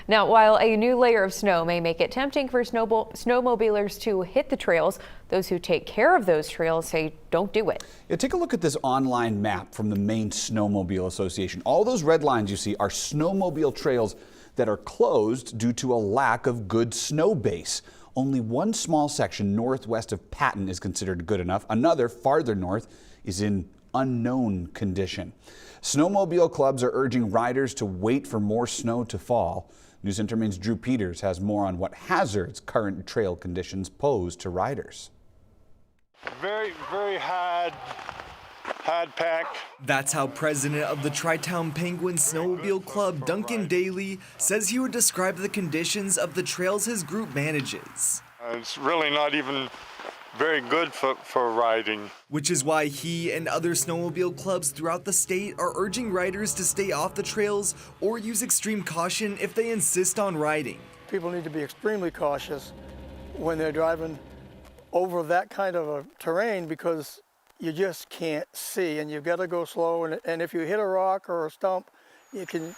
Now, while a new layer of snow may make it tempting for snowmobilers to hit the trails, those who take care of those trails say don't do it. Yeah, take a look at this online map from the Maine Snowmobile Association. All those red lines you see are snowmobile trails that are closed due to a lack of good snow base. Only one small section northwest of Patton is considered good enough. Another farther north is in unknown condition. Snowmobile clubs are urging riders to wait for more snow to fall. News Center Maine's Drew Peters has more on what hazards current trail conditions pose to riders. Very hard pack. That's how president of the Tri-Town Penguin Snowmobile Club, Duncan Daly, says he would describe the conditions of the trails his group manages. It's really not even very good for riding. Which is why he and other snowmobile clubs throughout the state are urging riders to stay off the trails or use extreme caution if they insist on riding. People need to be extremely cautious when they're driving over that kind of a terrain because you just can't see and you've got to go slow, and if you hit a rock or a stump, it can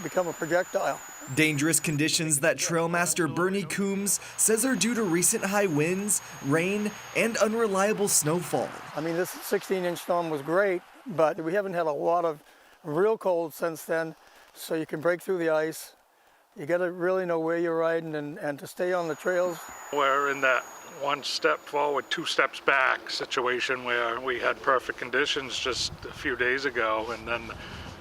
become a projectile. Dangerous conditions that Trailmaster Bernie Coombs says are due to recent high winds, rain, and unreliable snowfall. I mean, this 16-inch storm was great, but we haven't had a lot of real cold since then, so you can break through the ice. You got to really know where you're riding and to stay on the trails. We're in that one step forward, two steps back situation where we had perfect conditions just a few days ago, and then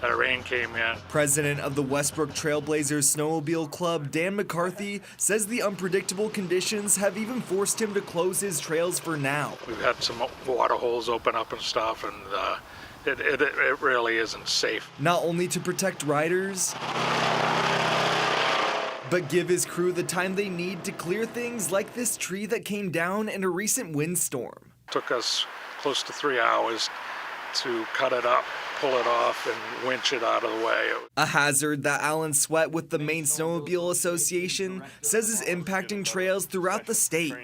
that rain came in. President of the Westbrook Trailblazers Snowmobile Club, Dan McCarthy, says the unpredictable conditions have even forced him to close his trails for now. We've had some water holes open up and stuff, and it really isn't safe. Not only to protect riders, but give his crew the time they need to clear things like this tree that came down in a recent windstorm. It took us close to 3 hours to cut it up, pull it off, and winch it out of the way. A hazard that Alan Sweat with the Maine Snowmobile Association says is impacting trails throughout the state.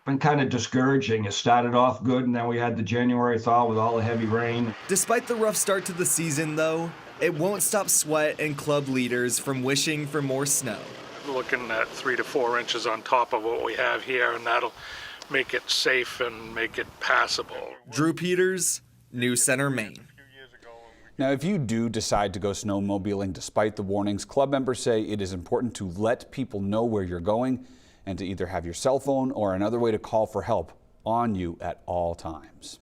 Been kind of discouraging. It started off good, and then we had the January thaw with all the heavy rain. Despite the rough start to the season, though, it won't stop Sweat and club leaders from wishing for more snow. Looking at 3 to 4 inches on top of what we have here, and that'll make it safe and make it passable. Drew Peters, News Center, Maine. Now, if you do decide to go snowmobiling despite the warnings, club members say it is important to let people know where you're going and to either have your cell phone or another way to call for help on you at all times.